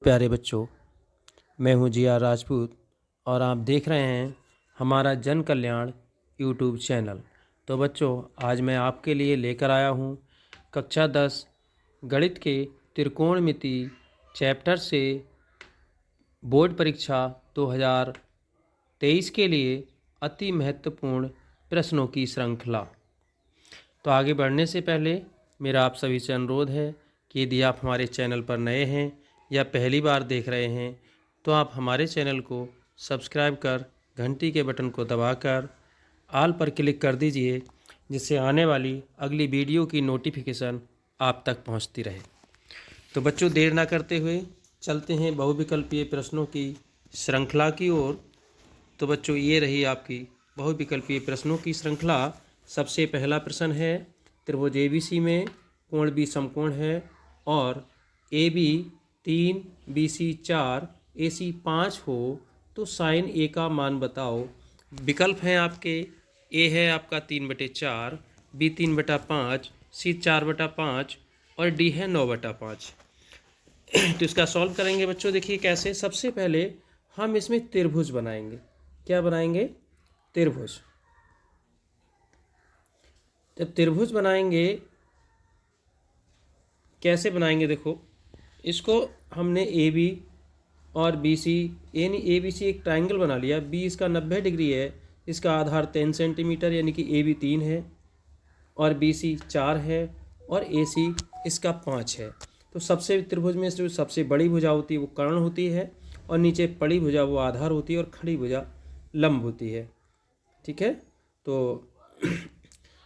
प्यारे बच्चों, मैं हूं जी आर राजपूत और आप देख रहे हैं हमारा जन कल्याण यूट्यूब चैनल। तो बच्चों, आज मैं आपके लिए लेकर आया हूं कक्षा 10 गणित के त्रिकोणमिति चैप्टर से बोर्ड परीक्षा 2023 के लिए अति महत्वपूर्ण प्रश्नों की श्रृंखला। तो आगे बढ़ने से पहले मेरा आप सभी से अनुरोध है कि यदि आप हमारे चैनल पर नए हैं या पहली बार देख रहे हैं तो आप हमारे चैनल को सब्सक्राइब कर घंटी के बटन को दबाकर ऑल पर क्लिक कर दीजिए, जिससे आने वाली अगली वीडियो की नोटिफिकेशन आप तक पहुंचती रहे। तो बच्चों, देर ना करते हुए चलते हैं बहुविकल्पीय प्रश्नों की श्रृंखला की ओर। तो बच्चों, ये रही आपकी बहुविकल्पीय प्रश्नों की श्रृंखला। सबसे पहला प्रश्न है, त्रिभुज एबीसी में कोण बी समकोण है और ए बी 3, BC 4, AC 5 हो तो साइन ए का मान बताओ। विकल्प हैं आपके, ए है आपका 3/4, बी 3/5, सी 4/5 और डी है 9/5। तो इसका सॉल्व करेंगे बच्चों। देखिए कैसे। सबसे पहले हम इसमें त्रिभुज बनाएंगे। क्या बनाएंगे? त्रिभुज। जब त्रिभुज बनाएंगे, कैसे बनाएंगे? देखो, इसको हमने ए बी और बी सी, यानी ए बी सी एक ट्राइंगल बना लिया। बी इसका 90 डिग्री है, इसका आधार 10 सेंटीमीटर यानी कि ए बी 3 है और बी सी 4 है और ए सी इसका 5 है। तो सबसे त्रिभुज में जो सबसे बड़ी भुजा होती है वो कर्ण होती है और नीचे पड़ी भुजा वो आधार होती है और खड़ी भुजा लंब होती है। ठीक है। तो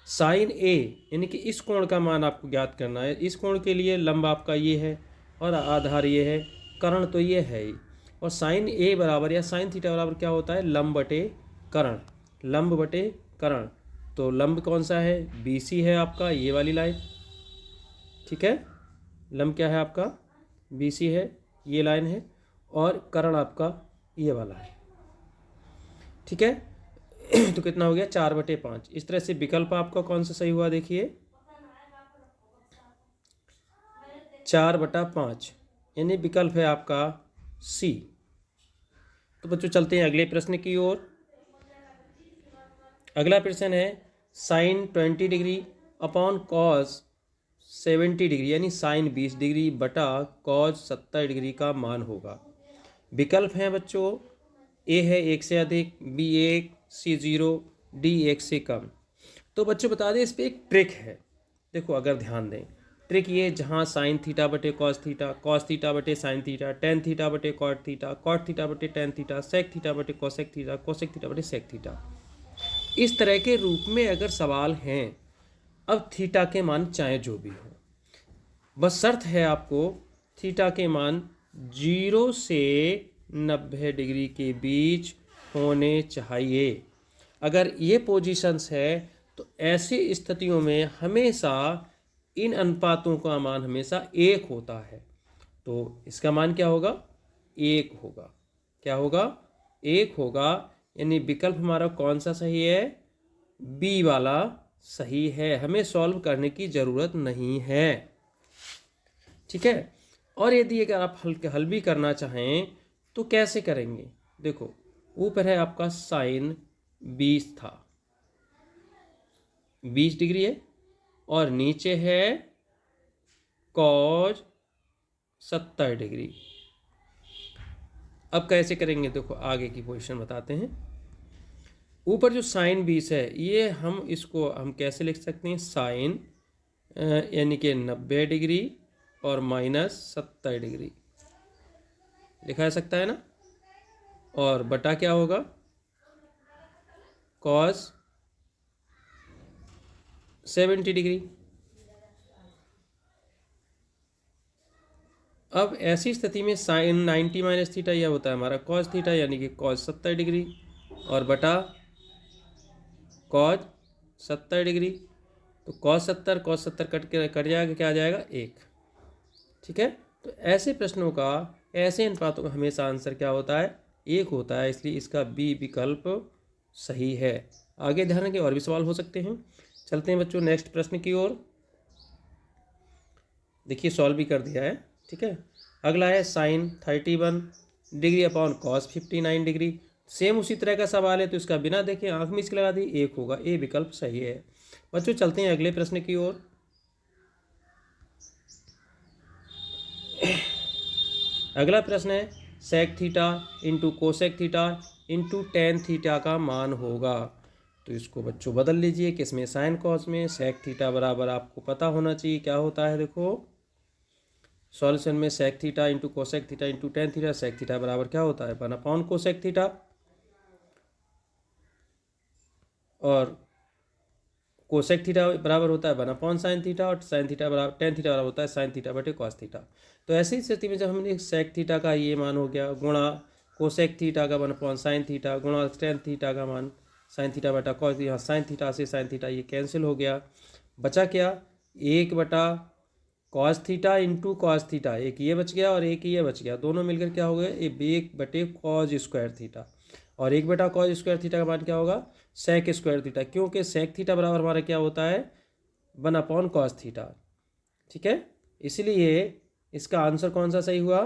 साइन ए यानी कि इस कोण का मान आपको ज्ञात करना है। इस कोण के लिए लंब आपका ये है और आधार ये है, कर्ण तो ये है ही। और साइन ए बराबर या साइन थीटा बराबर क्या होता है? लंब बटे कर्ण। लंब बटे कर्ण। तो लंब कौन सा है? बी सी है आपका, ये वाली लाइन। ठीक है। लंब क्या है आपका? बी सी है, ये लाइन है। और कर्ण आपका ये वाला है। ठीक है। तो कितना हो गया? 4/5। इस तरह से विकल्प आपका कौन सा सही हुआ? देखिए 4/5 यानी विकल्प है आपका सी। तो बच्चों, चलते हैं अगले प्रश्न की ओर। अगला प्रश्न है, sine 20 degree upon cos 70 degree यानी साइन 20 डिग्री बटा कॉस 70 डिग्री का मान होगा। विकल्प हैं बच्चों, ए है 1 से अधिक, बी 1, सी 0, डी 1 से कम। तो बच्चों बता दें, इस पर एक ट्रिक है। देखो, अगर ध्यान दें, ट्रिक ये, जहाँ साइन थीटा बटे कॉस थीटा बटे साइन थीटा, टेन थीटा बटे कॉट थीटा बटे टेन थीटा, सेक थीटा बटे कोसेक थीटा बटे सेक थीटा, इस तरह के रूप में अगर सवाल हैं। अब थीटा के मान चाहे जो भी हो, बस शर्त है आपको थीटा के मान 0 से 90 डिग्री के बीच होने चाहिए। अगर ये पोजीशंस है तो ऐसी स्थितियों में हमेशा इन अनुपातों का मान हमेशा 1 होता है। तो इसका मान क्या होगा? 1 होगा। क्या होगा? 1 होगा। यानी विकल्प हमारा कौन सा सही है? बी वाला सही है। हमें सॉल्व करने की ज़रूरत नहीं है। ठीक है। और यदि अगर आप हल भी करना चाहें तो कैसे करेंगे? देखो, ऊपर है आपका साइन 20 था, 20 डिग्री है, और नीचे है कॉस 70 डिग्री। अब कैसे करेंगे? देखो, आगे की पोजीशन बताते हैं। ऊपर जो साइन 20 है, ये हम कैसे लिख सकते हैं? साइन यानी कि 90 डिग्री और माइनस 70 डिग्री लिखा जा सकता है ना। और बटा क्या होगा? Cos 70 degree. अब ऐसी स्थिति में साइन 90 माइनस थीटा यह होता है हमारा कॉस थीटा यानी कि कॉस 70 डिग्री और बटा कॉस 70 डिग्री। तो कॉस 70 कट जाएगा, क्या आ जाएगा? 1। ठीक है। तो ऐसे प्रश्नों का, ऐसे अनुपातों का हमेशा आंसर क्या होता है? 1 होता है। इसलिए इसका बी विकल्प सही है। आगे ध्यान रखें, और भी सवाल हो सकते हैं। चलते हैं बच्चों नेक्स्ट प्रश्न की ओर। देखिए, सॉल्व भी कर दिया है। ठीक है। अगला है sine 31 degree upon cos 59 degree. Same उसी तरह का सवाल है, तो इसका बिना देखे आंख में इसके लगा दी, एक होगा, ए विकल्प सही है। बच्चों चलते हैं अगले प्रश्न की ओर। अगला प्रश्न है sec theta into cosec theta into tan theta का मान होगा। तो इसको बच्चों बदल लीजिए, किसमें, साइन कॉस में। सेक थीटा बराबर आपको पता होना चाहिए क्या होता है, देखो सॉल्यूशन में sec theta into cosec theta into tan theta. Sec theta बराबर क्या होता है, 1 अपॉन कोसेक थीटा, और कोसेक थीटा बराबर होता है 1 अपॉन साइन थीटा, और साइन थीटा बराबर, टेन थीटा बराबर होता है साइन थीटा बटे कॉस थीटा। तो ऐसी स्थिति में जब हमने सेक थीटा का ये मान हो गया गुणा कोसेक थीटा का 1 अपॉन साइन थीटा गुणा टेन थीटा का मान साइन थीटा बटा कॉस, यहाँ साइन थीटा से साइन थीटा ये कैंसिल हो गया, बचा क्या, 1/कॉस थीटा इंटू कॉस थीटा, एक ये बच गया और एक ये बच गया, दोनों मिलकर क्या हो गए, 1/कॉस स्क्वायर थीटा, और 1/कॉस स्क्वायर थीटा का मान क्या होगा, सेक स्क्वायर थीटा, क्योंकि सेक थीटा बराबर हमारा क्या होता है, 1/कॉस थीटा। ठीक है, इसलिए इसका आंसर कौन सा सही हुआ,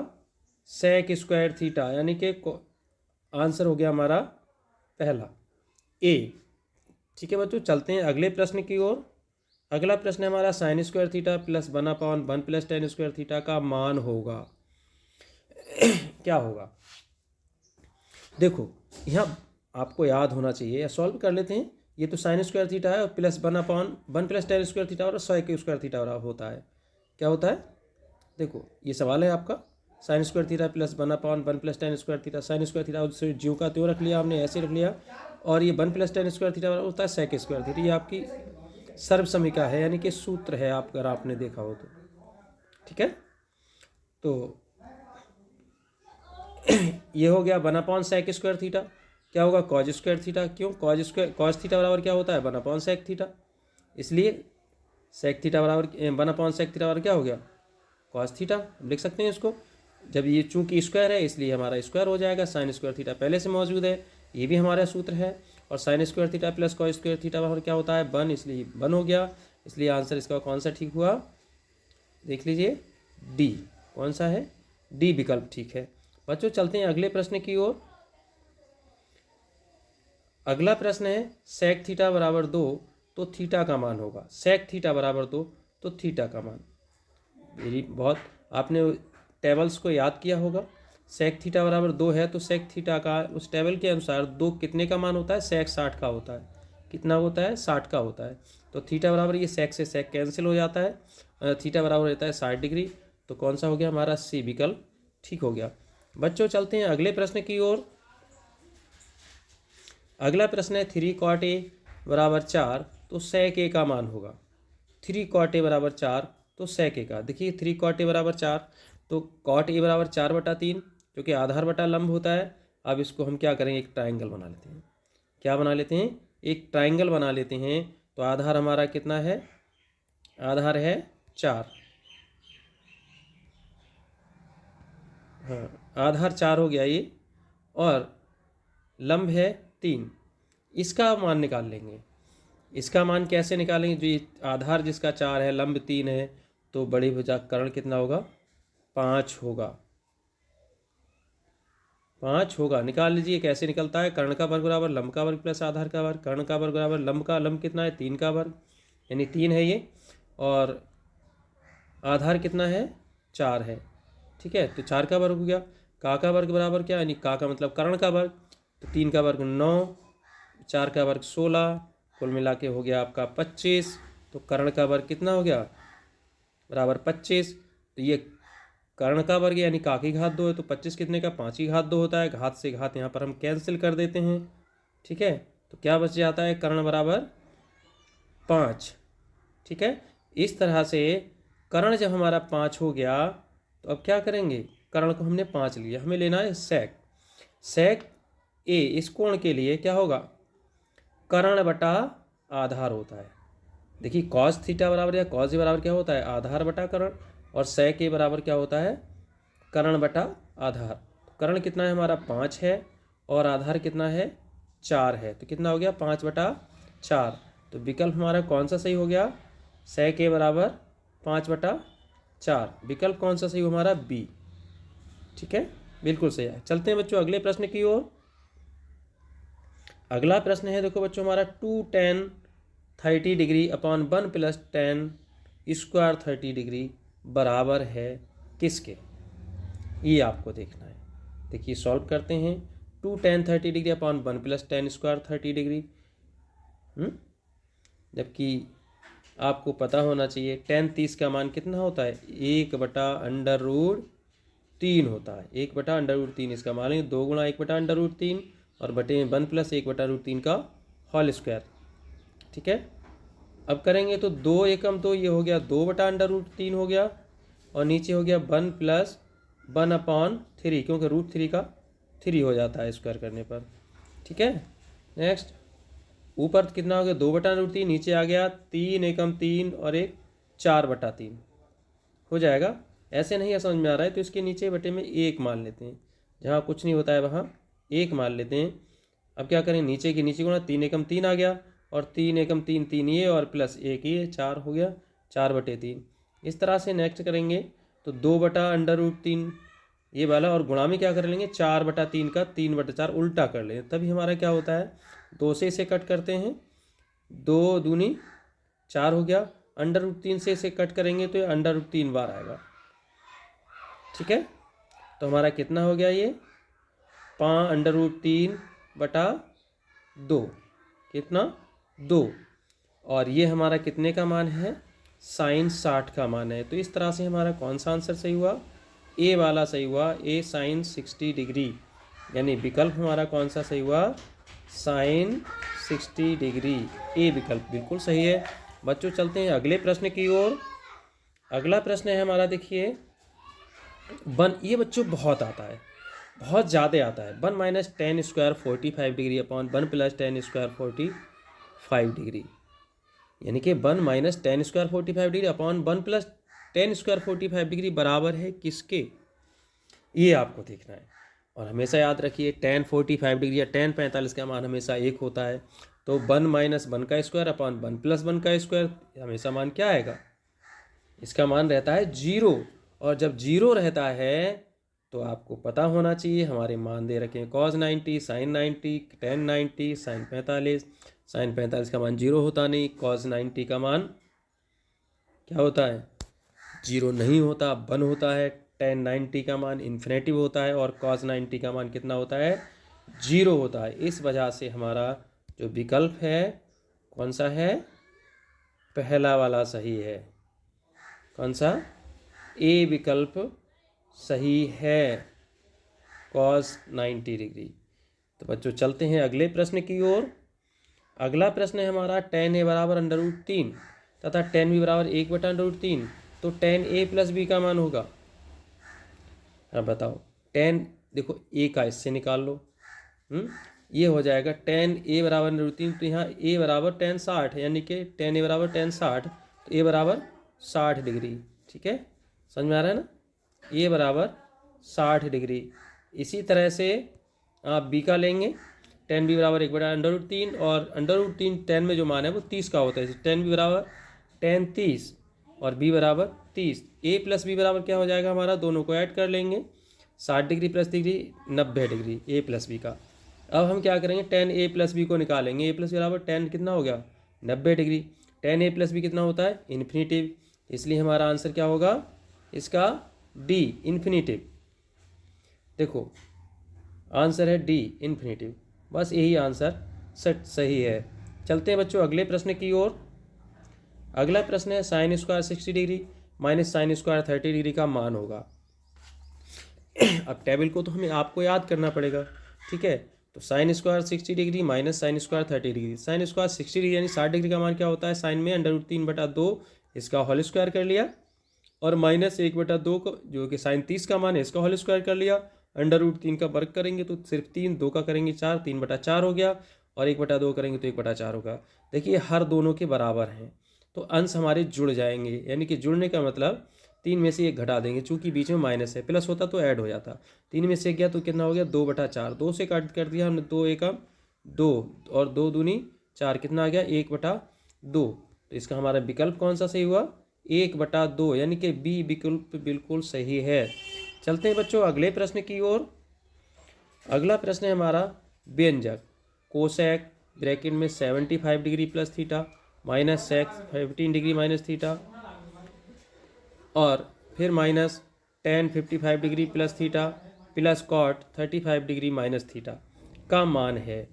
सेक स्क्वायर थीटा, यानी कि आंसर हो गया हमारा पहला, ए। ठीक है बच्चों, चलते हैं अगले प्रश्न की ओर। अगला प्रश्न है हमारा sine square theta plus 1/1 plus ten square theta का मान होगा। क्या होगा, देखो यहाँ आपको याद होना चाहिए, सॉल्व कर लेते हैं। ये तो साइन स्क्वायर थीटा है और plus 1/1 plus ten square theta और सेक स्क्वायर थीटा होता है, क्या होता है, देखो ये सवाल है आपका, sine square theta plus 1/1 plus ten square theta, sine square theta ज्यों का त्यों रख लिया हमने, ऐसे रख लिया, और ये 1 प्लस टेन स्क्वायर थीटा होता है सेक स्क्वायर थीटा। ये आपकी सर्वसमीका है, यानी कि सूत्र है, आप अगर आपने देखा हो तो। ठीक है, तो ये हो गया 1/, सेक स्क्वायर थीटा, क्या होगा, कॉज स्क्वायर थीटा, क्यों, कॉज थीटा बराबर क्या होता है, 1/, सेक थीटा, इसलिए सेक थीटा बराबर 1/, सेक थीटा बराबर क्या हो गया, कॉस थीटा, लिख सकते हैं इसको। जब ये चूंकि स्क्वायर है इसलिए हमारा स्क्वायर हो जाएगा, साइन स्क्वायर थीटा पहले से मौजूद है, ये भी हमारा सूत्र है, और sine square theta plus cos square theta बराबर क्या होता है, 1, इसलिए 1 हो गया, इसलिए आंसर इसका कौन सा ठीक हुआ, देख लीजिए, डी, कौन सा है, डी विकल्प ठीक है। बच्चों चलते हैं अगले प्रश्न की ओर। अगला प्रश्न है सेक थीटा बराबर 2 तो थीटा का मान होगा, सेक थीटा बराबर 2 तो थीटा का मान, मेरी बहुत आपने टेबल्स को याद किया होगा, सेक थीटा बराबर 2 है तो सेक थीटा का उस टेबल के अनुसार 2 कितने का मान होता है, सेक 60 का होता है, कितना होता है, 60 का होता है, तो थीटा बराबर ये सेक से सेक कैंसिल हो जाता है, थीटा बराबर रहता है 60 डिग्री, तो कौन सा हो गया हमारा, सी विकल्प ठीक हो गया। बच्चों चलते हैं अगले प्रश्न की ओर। अगला प्रश्न है 3 cot A बराबर 4 तो सेक ए का मान होगा, 3 cot A बराबर 4 तो सेक ए का, देखिए 3 cot A बराबर 4 तो cot A बराबर 4/3 जो कि आधार बटा लंब होता है। अब इसको हम क्या करेंगे, एक ट्राइंगल बना लेते हैं, क्या बना लेते हैं, एक ट्राइंगल बना लेते हैं। तो आधार हमारा कितना है, आधार है 4, हाँ आधार 4 हो गया ये, और लंब है 3, इसका मान निकाल लेंगे। इसका मान कैसे निकालेंगे, जो आधार जिसका 4 है, लंब 3 है, तो बड़ी भुजा कर्ण कितना होगा, 5 होगा, 5 होगा, निकाल लीजिए कैसे निकलता है, कर्ण का वर्ग बराबर लंब का वर्ग प्लस आधार का वर्ग, कर्ण का वर्ग बराबर लंब का, लंब कितना है 3 का वर्ग, यानी 3 है ये, और आधार कितना है 4 है। ठीक है, तो 4 का वर्ग हो गया, का वर्ग बराबर क्या, यानी का मतलब कर्ण का वर्ग, तो 3 का वर्ग 9, 4 का वर्ग 16, कुल मिला के हो गया आपका 25, तो कर्ण का वर्ग कितना हो गया, बराबर 25, तो ये कर्ण का वर्ग यानी का की घात 2 है, तो 25 कितने का, 5 की घात 2 होता है, घात से घात यहाँ पर हम कैंसिल कर देते हैं। ठीक है, तो क्या बच जाता है, कर्ण बराबर 5। ठीक है, इस तरह से कर्ण जब हमारा 5 हो गया तो अब क्या करेंगे, कर्ण को हमने 5 लिया, हमें लेना है सेक, सेक ए इस कोण के लिए क्या होगा, कर्ण बटा आधार होता है। देखिए कॉस थीटा बराबर या कॉस ए बराबर क्या होता है, आधार बटा कर्ण, और सेक ए बराबर क्या होता है, कर्ण बटा आधार। कर्ण कितना है हमारा 5 है, और आधार कितना है 4 है, तो कितना हो गया 5/4, तो विकल्प हमारा कौन सा सही हो गया, सेक ए बराबर 5/4, विकल्प कौन सा सही हो हमारा, बी। ठीक है, बिल्कुल सही है। चलते हैं बच्चों अगले प्रश्न की ओर। अगला प्रश्न है देखो बच्चों हमारा 2tan 30 degree upon 1 plus tan square 30 degree बराबर है किसके, ये आपको देखना है। देखिए सॉल्व करते हैं। 2tan 30 degree upon 1 plus tan square 30 degree, जबकि आपको पता होना चाहिए tan 30 का मान कितना होता है, 1/√3 होता है। 1/√3 इसका मान है 2 गुणा 1/√3 और बटे 1 प्लस 1/√3 का होल स्क्वायर। ठीक है, अब करेंगे तो 2 एकम 2, ये हो गया 2/√3 हो गया, और नीचे हो गया 1 प्लस 1/3, क्योंकि √3 का 3 हो जाता है स्क्वायर करने पर। ठीक है, नेक्स्ट ऊपर कितना हो गया 2/√3, नीचे आ गया 3 एकम 3 और एक 4/3 हो जाएगा। ऐसे नहीं है समझ में आ रहा है तो इसके नीचे बटे में 1 मान लेते हैं, जहाँ कुछ नहीं होता है वहाँ 1 मान लेते हैं। अब क्या करें, नीचे की नीचे गुणा 3 एकम 3 आ गया, और 3 एकम 3 3 ये और प्लस 1 ये 4 हो गया, 4/3। इस तरह से नेक्स्ट करेंगे तो 2/√3 ये वाला, और गुणा में क्या कर लेंगे 4/3 का 3/4 उल्टा कर लेंगे, तभी हमारा क्या होता है 2 से इसे कट करते हैं, 2 दूनी 4 हो गया, √3 से इसे कट करेंगे तो ये √3 बार आएगा। ठीक है, तो हमारा कितना हो गया ये 5√3/2, कितना 2, और ये हमारा कितने का मान है, sin 60 का मान है। तो इस तरह से हमारा कौन सा आंसर सही हुआ, ए वाला सही हुआ, ए sin 60 डिग्री, यानी विकल्प हमारा कौन सा सही हुआ, sin 60 डिग्री, ए विकल्प बिल्कुल सही है। बच्चों चलते हैं अगले प्रश्न की ओर। अगला प्रश्न है हमारा, देखिए ये बच्चों बहुत आता है, बहुत ज़्यादा आता है। 1 minus tan square 45 degree upon 1 plus tan square 45 degree, यानी कि 1 minus tan square 45 degree upon 1 plus tan square 45 degree बराबर है किसके, ये आपको देखना है। और हमेशा याद रखिए tan 45 डिग्री या tan 45 का मान हमेशा 1 होता है, तो 1 माइनस 1 का स्क्वायर अपॉन 1 प्लस 1 का स्क्वायर हमेशा मान क्या आएगा, इसका मान रहता है 0। और जब 0 रहता है तो आपको पता होना चाहिए हमारे मान दे रखे हैं cos 90, sin 90, tan 90, sin 45। sin 45 का मान 0 होता नहीं, cos 90 का मान क्या होता है 0 नहीं होता, 1 होता है। tan 90 का मान इन्फिनेटिव होता है, और cos 90 का मान कितना होता है 0 होता है। इस वजह से हमारा जो विकल्प है कौन सा है, पहला वाला सही है। कौन सा, ए विकल्प सही है, cos 90 डिग्री। तो बच्चों चलते हैं अगले प्रश्न की ओर। अगला प्रश्न है हमारा tan a बराबर √3 तथा tan b बराबर 1/√3, तो tan a प्लस b का मान होगा। अब बताओ, tan देखो a का इससे निकाल लो, ये हो जाएगा tan a बराबर √3, तो यहाँ a बराबर tan 60, यानी कि tan a बराबर tan 60, तो a बराबर 60 डिग्री। ठीक है, समझ में आ रहा है ना, a बराबर 60 डिग्री। इसी तरह से आप b का लेंगे, tan b बराबर 1/√3, और √3 tan में जो मान है वो 30 का होता है, tan b बराबर tan 30 और b बराबर 30। a प्लस b बराबर क्या हो जाएगा हमारा, दोनों को ऐड कर लेंगे, 60 degree plus degree 90 degree a plus b का। अब हम क्या करेंगे, tan a प्लस b को निकालेंगे, a प्लस बराबर tan कितना हो गया 90 degree, tan a plus b कितना होता है इन्फिनेटिव, इसलिए हमारा आंसर क्या होगा इसका डी इन्फिनेटिव। देखो आंसर है डी इन्फिनेटिव, बस यही आंसर सही है। चलते हैं बच्चों अगले प्रश्न की ओर। अगला प्रश्न है sin square 60 degree minus sin square 30 degree का मान होगा। अब टेबल को तो हमें आपको याद करना पड़ेगा। ठीक है, तो sin square 60 degree minus sin square 30 degree, sin square 60 degree यानी 60 डिग्री का मान क्या होता है, साइन में √3/2 इसका होल स्क्वायर कर लिया, और माइनस 1/2 को जो कि sin 30 का मान है इसका होल स्क्वायर कर लिया, √3 का वर्ग करेंगे तो सिर्फ 3, 2 का करेंगे 4, 3/4 हो गया, और 1/2 करेंगे तो 1/4 होगा। देखिए हर दोनों के बराबर हैं तो अंश हमारे जुड़ जाएंगे, यानी कि जुड़ने का मतलब 3 में से 1 घटा देंगे, चूंकि बीच में माइनस है, प्लस होता तो ऐड हो जाता। 3 में से 1 गया तो कितना हो गया 2/4, 2 से काट कर दिया हमने, 2 एकम 2 और 2 दूनी 4, कितना आ गया 1/2। तो इसका हमारा विकल्प कौन सा सही हुआ 1/2, यानी कि बी विकल्प बिल्कुल सही है। चलते हैं बच्चों अगले प्रश्न की ओर। अगला प्रश्न है हमारा व्यंजक कोसेक ब्रैकेट में 75 degree plus theta minus sec 15 degree minus theta और फिर minus tan 55 degree plus theta plus cot 35 degree minus theta का मान है।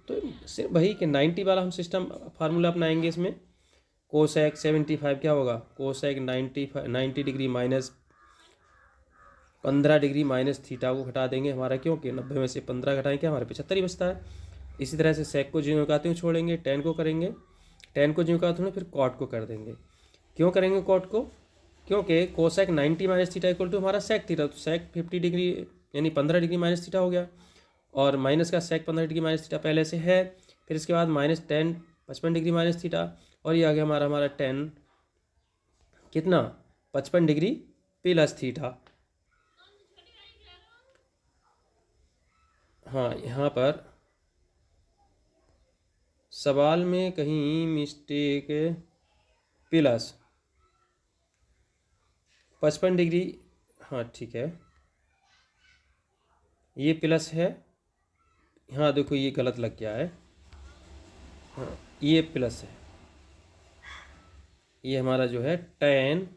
तो सिर्फ वही कि 90 वाला हम सिस्टम फार्मूला अपनाएंगे इसमें। कोसेक 75 क्या होगा, cosec 90 degree minus 15 degree minus theta को घटा देंगे हमारा, क्योंकि 90 में से 15 घटाएं क्या हमारा 75 ही बचता है। इसी तरह से सेक को ज्यों का त्यों छोड़ेंगे, टेन को करेंगे, टेन को ज्यों का त्यों फिर कॉट को कर देंगे। क्यों करेंगे कॉट को, क्योंकि cosec 90 minus theta equal to हमारा सेक थीटा, तो सेक 50 डिग्री यानी 15 डिग्री माइनस थीटा हो गया और माइनस का सेक 15 डिग्री माइनस थीटा पहले से है। फिर इसके बाद माइनस 10 55 डिग्री माइनस थीटा और ये आ गया हमारा 10 कितना 55 डिग्री प्लस थीटा। हाँ यहाँ पर सवाल में कहीं मिस्टेक, प्लस 55 डिग्री, हाँ ठीक है ये प्लस है, हाँ देखो ये गलत लग गया है, हाँ ये प्लस है, ये हमारा जो है टेन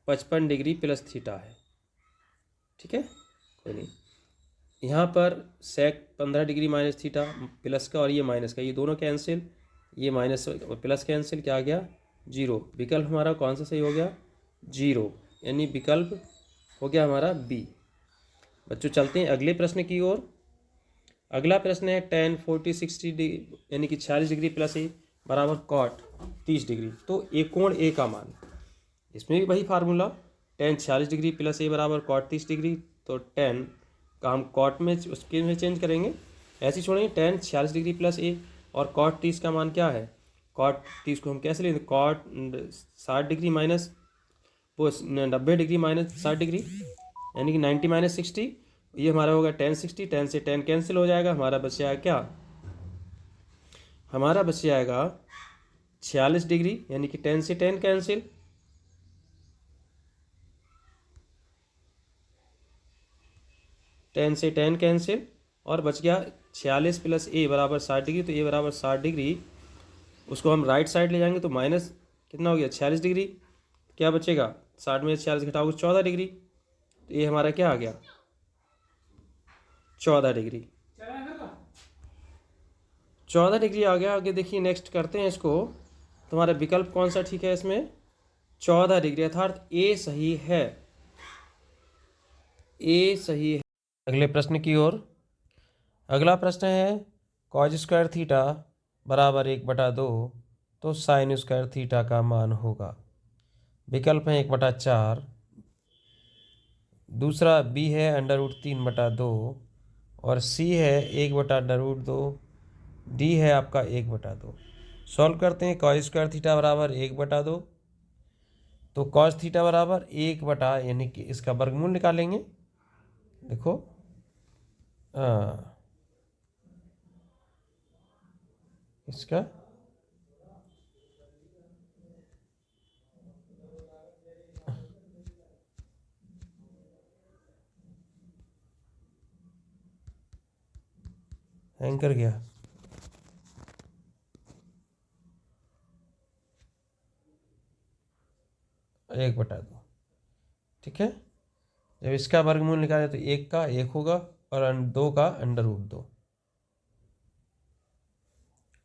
55 डिग्री प्लस थीटा है, ठीक है कोई नहीं। यहाँ पर सेक 15 डिग्री माइनस थीटा प्लस का और ये माइनस का, ये दोनों कैंसिल, ये माइनस और प्लस कैंसिल, क्या आ गया 0। विकल्प हमारा कौन सा सही हो गया 0, यानी विकल्प हो गया हमारा बी। बच्चों चलते हैं अगले प्रश्न की ओर। अगला प्रश्न है टेन 40 60 डिग्री यानी कि 46 डिग्री प्लस ए बराबर कॉट 30 डिग्री, तो एक कोण ए का मान। इसमें भी वही फार्मूला, टेन 46 डिग्री प्लस ए बराबर कॉट 30 डिग्री, तो टेन का हम कॉट में उसके में चेंज करेंगे, ऐसे ही छोड़ेंगे। टेन 46 डिग्री प्लस ए और कॉट 30 का मान क्या है, कॉट 30 को हम कैसे लेंगे, कॉट 60 डिग्री माइनस वो 90 डिग्री माइनस 60 डिग्री यानी कि 90 माइनस 60, ये हमारा होगा 10 60, 10 से 10 कैंसिल हो जाएगा, हमारा बच जाएगा क्या, हमारा बच जाएगा 46 डिग्री यानी कि 10 से 10 कैंसिल, 10 से 10 कैंसिल और बच गया 46 प्लस ए बराबर 60 डिग्री, तो ए बराबर 60 डिग्री, उसको हम राइट साइड ले जाएंगे तो माइनस कितना हो गया 46 डिग्री, क्या बचेगा 60 में 46 घटाओगे 14 डिग्री, तो ये हमारा क्या आ गया 14 डिग्री, 14 डिग्री आ गया। आगे देखिए नेक्स्ट करते हैं इसको, तुम्हारा विकल्प कौन सा ठीक है इसमें 14 डिग्री, अर्थात ए सही है, ए सही है। अगले प्रश्न की ओर। अगला प्रश्न है कॉज स्क्वायर थीटा बराबर 1/2 तो साइन स्क्वायर थीटा का मान होगा। विकल्प है 1/4, दूसरा बी है √3/2 और सी है 1/√2, डी है आपका 1/2। सॉल्व करते हैं, कॉज स्क्वायर थीटा बराबर 1/2, तो कॉज थीटा बराबर 1 यानी कि इसका वर्गमूल निकालेंगे, देखो इसका हैंग कर गया, एक बटा दो, ठीक है। जब इसका वर्गमूल निकाले तो 1 का 1 होगा और 2 का √2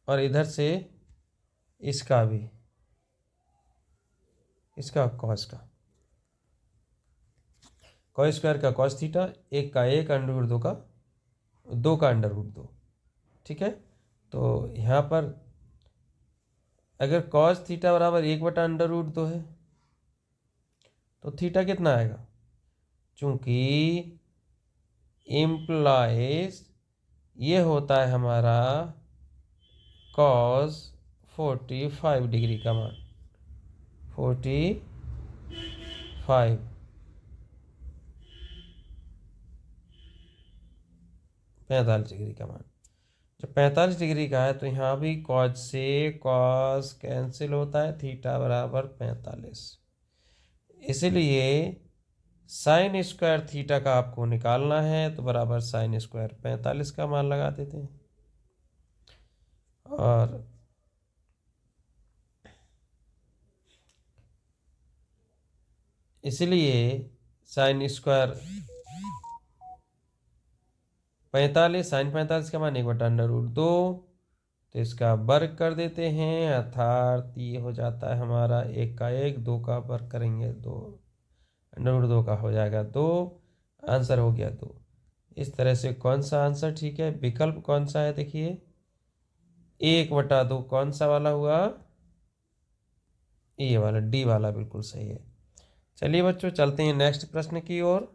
और इधर से इसका भी, इसका कॉस का, कॉस स्क्वायर का कॉस थीटा, 1 का 1 √2 का 2 का √2, ठीक है। तो यहाँ पर अगर कॉस थीटा बराबर 1/√2 है तो थीटा कितना आएगा, चूंकि इम्प्लाइज ये होता है हमारा कॉस 45 डिग्री का मान, 45 45 डिग्री का मान, जब 45 डिग्री का है तो यहाँ भी कॉस से कॉस कैंसिल होता है, थीटा बराबर 45, इसलिए साइन स्क्वायर थीटा का आपको निकालना है तो बराबर साइन स्क्वायर 45 का मान लगा देते हैं। और इसलिए साइन स्क्वायर 45, साइन 45 का मान 1/√2, तो इसका वर्ग कर देते हैं, अर्थात ये हो जाता है हमारा 1 का 1, 2 का वर्ग करेंगे 2, √2 का हो जाएगा 2, आंसर हो गया 2। इस तरह से कौन सा आंसर ठीक है? विकल्प कौन सा है? देखिए 1/2 कौन सा वाला हुआ? ये वाला, डी वाला बिल्कुल सही है। चलिए बच्चों चलते हैं नेक्स्ट प्रश्न की ओर।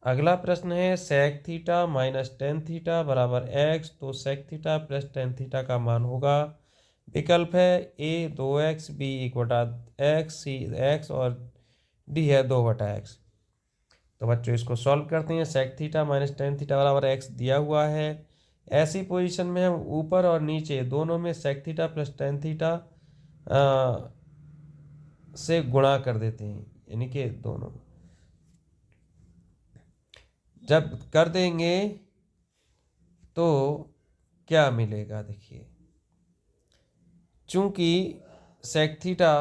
अगला प्रश्न है sec theta minus tan theta बराबर x, तो sec theta plus tan theta का मान होगा। विकल्प है a 2x, b 1/x, c x और d है 2/x। तो बच्चों इसको सॉल्व करते हैं। Sec theta minus tan theta बराबर x दिया हुआ है। ऐसी पोजीशन में हम ऊपर और नीचे दोनों में sec theta plus tan theta से गुणा कर देते हैं, यानी कि दोनों जब कर देंगे तो क्या मिलेगा? देखिए चूंकि sec theta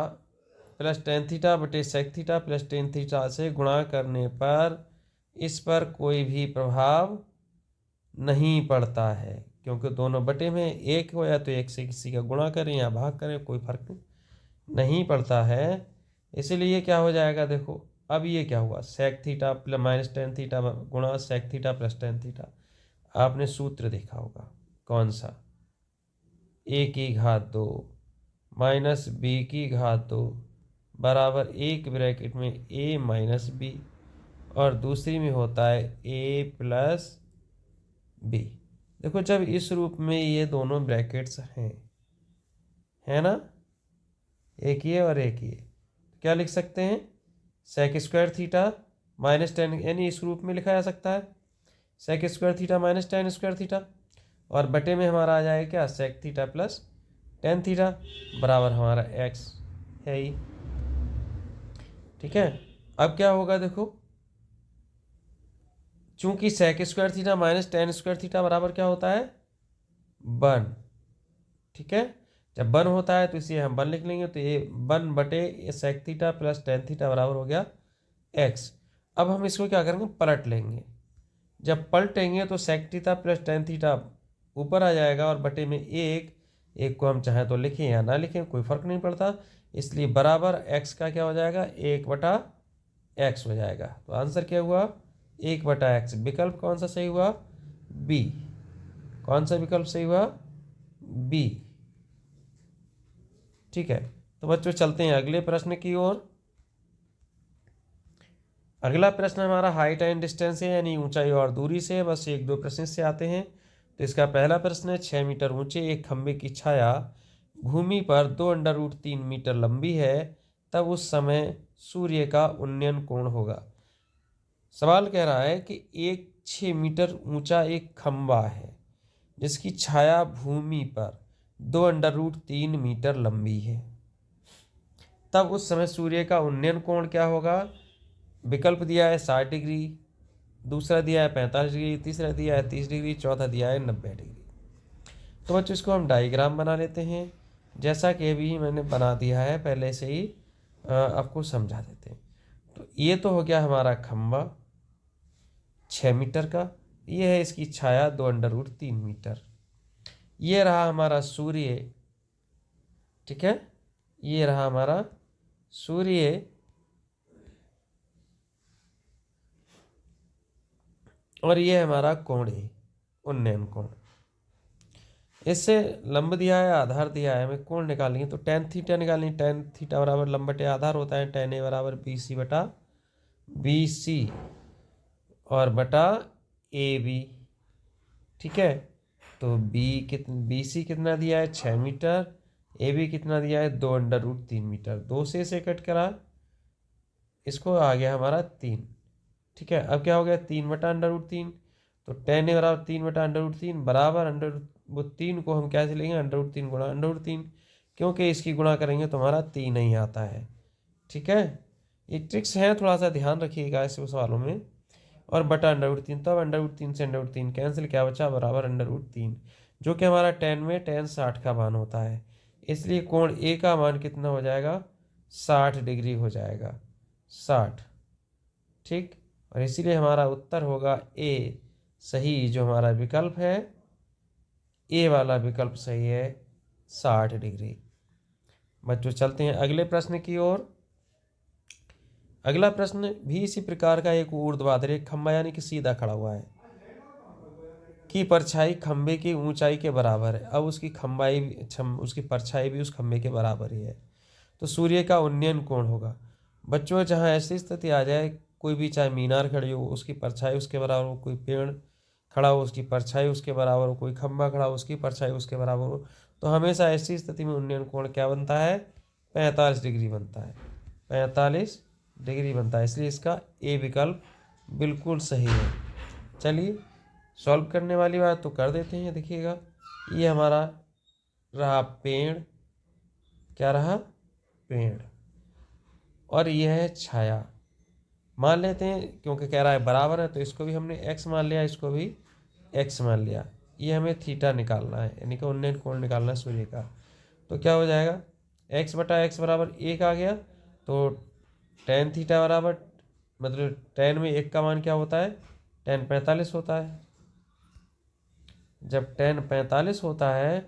plus tan theta बटे sec theta plus tan theta से गुणा करने पर इस पर कोई भी प्रभाव नहीं पड़ता है, क्योंकि दोनों बटे में एक हो या तो एक से किसी का गुणा करें या भाग करें, कोई फर्क नहीं पड़ता है। इसलिए क्या हो जाएगा? देखो अब ये क्या हुआ, sec theta plus minus tan theta गुणा sec theta plus tan theta. आपने सूत्र देखा होगा कौन सा? a की घात 2 माइनस b की घात 2 बराबर एक ब्रैकेट में a माइनस b और दूसरी में होता है a प्लस b। देखो जब इस रूप में ये दोनों ब्रैकेट्स हैं, है ना, एक ये और एक ये, क्या लिख सकते हैं? Sec square theta minus tan, यानी इस रूप में लिखा जा सकता है sec square theta minus tan square theta, और बटे में हमारा आ जाएगा क्या? Sec theta plus tan theta बराबर हमारा एक्स है ही। ठीक है, अब क्या होगा? देखो चूंकि sec square theta minus tan square theta बराबर क्या होता है? 1। ठीक है, जब 1 होता है तो इसे हम 1 लिख लेंगे, तो ये 1 बटे sec theta plus tan theta बराबर हो गया एक्स। अब हम इसको क्या करेंगे? पलट लेंगे। जब पलटेंगे तो sec theta plus tan theta ऊपर आ जाएगा और बटे में एक को हम चाहे तो लिखें या ना लिखें, कोई फर्क नहीं पड़ता। इसलिए बराबर एक्स का क्या हो जाएगा? 1/x हो जाएगा। तो आंसर क्या हुआ? 1/x। विकल्प कौन सा सही हुआ? बी। कौन सा विकल्प सही हुआ? बी। ठीक है, तो बच्चों चलते हैं अगले प्रश्न की ओर। अगला प्रश्न हमारा हाइट एंड डिस्टेंस है, यानी ऊंचाई और दूरी से। बस एक दो प्रश्न से आते हैं। तो इसका पहला प्रश्न है 6 मीटर ऊंचे एक खंभे की छाया भूमि पर 2√3 मीटर लंबी है, तब उस समय सूर्य का उन्नयन कोण होगा। सवाल कह रहा है कि एक 6 मीटर ऊंचा एक खंभा है जिसकी छाया भूमि पर 2√3 मीटर लंबी है, तब उस समय सूर्य का उन्नयन कोण क्या होगा? विकल्प दिया है 60 डिग्री, दूसरा दिया है 45 डिग्री, तीसरा दिया है 30 डिग्री, चौथा दिया है 90 डिग्री। तो बच्चों इसको हम डायग्राम बना लेते हैं, जैसा कि अभी मैंने बना दिया है पहले से ही, आपको समझा देते हैं। तो ये तो हो गया हमारा खंभा 6 मीटर का, ये है इसकी छाया 2√3 मीटर। ये रहा हमारा सूर्य। ठीक है, ये रहा हमारा सूर्य और ये हमारा कोण है, उन्नयन कोण। इससे लंब दिया है, आधार दिया है, हमें कोण निकालेंगे तो टेन थीटा निकालेंगे। टेन थीटा बराबर लंब बटे आधार होता है, टेन ए बराबर BC और बटा AB। ठीक है, तो BC कितना दिया है? 6 मीटर। AB कितना दिया है? 2√3 मीटर। 2 से इसे कट करा, इसको आ गया हमारा 3। ठीक है, अब क्या हो गया? 3/√3। तो टेन ए बराबर 3/√3 बराबर वो 3 को हम कैसे लेंगे? √3 गुणा √3, क्योंकि इसकी गुणा करेंगे तो हमारा 3 ही आता है। ठीक है, ये ट्रिक्स हैं, थोड़ा सा ध्यान रखिएगा ऐसे सवालों में। और बटा √3, तो अब √3 से √3 कैंसिल, क्या बचा बराबर √3, जो कि हमारा tan में tan 60 का मान होता है। इसलिए कोण ए का मान कितना हो जाएगा, 60 डिग्री हो जाएगा, 60। ठीक, और इसीलिए हमारा उत्तर होगा ए सही, जो हमारा विकल्प है ए वाला विकल्प सही है, 60 डिग्री। बच्चों चलते हैं अगले प्रश्न की ओर। अगला प्रश्न भी इसी प्रकार का, एक ऊर्ध्वाधर एक खंभा यानी कि सीधा खड़ा हुआ है की परछाई खंभे की ऊंचाई के बराबर है। अब उसकी उसकी परछाई भी उस खंभे के बराबर ही है, तो सूर्य का उन्नयन कोण होगा। बच्चों जहाँ ऐसी स्थिति आ जाए, कोई भी चाहे मीनार खड़ी हो उसकी परछाई उसके बराबर हो, कोई पेड़ खड़ा हो उसकी परछाई उसके बराबर हो, कोई खंभा खड़ा हो उसकी परछाई उसके बराबर हो, तो हमेशा ऐसी स्थिति में उन्नयन कोण क्या बनता है, 45 डिग्री बनता है, 45 डिग्री बनता है। इसलिए इसका ए विकल्प बिल्कुल सही है। चलिए सॉल्व करने वाली बात तो कर देते हैं। देखिएगा, ये हमारा रहा पेड़, क्या रहा, पेड़, और यह है छाया। मान लेते हैं क्योंकि कह रहा है बराबर है, तो इसको भी हमने x मान लिया, इसको भी x मान लिया। ये हमें थीटा निकालना है, यानी कि उन्नयन कोण निकालना है सूर्य का। तो क्या हो जाएगा, x बटा x बराबर 1 आ गया, तो tan थीटा बराबर, मतलब tan में 1 का मान क्या होता है, tan 45 होता है। जब tan 45 होता है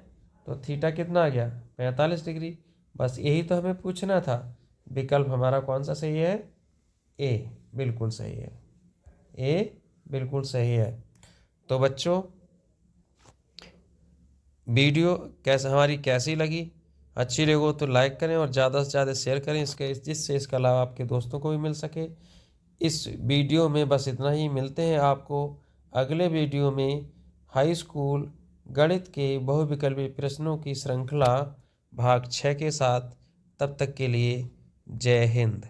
तो थीटा कितना आ गया, 45 डिग्री। बस यही तो हमें पूछना था। विकल्प हमारा कौन सा सही है, ए बिल्कुल सही है, ए बिल्कुल सही है। तो बच्चों वीडियो हमारी कैसी लगी, अच्छी लगे तो लाइक करें और ज़्यादा से ज़्यादा शेयर करें, जिससे इसका लाभ आपके दोस्तों को भी मिल सके। इस वीडियो में बस इतना ही, मिलते हैं आपको अगले वीडियो में हाई स्कूल गणित के बहुविकल्पी प्रश्नों की श्रृंखला भाग 6 के साथ। तब तक के लिए जय हिंद।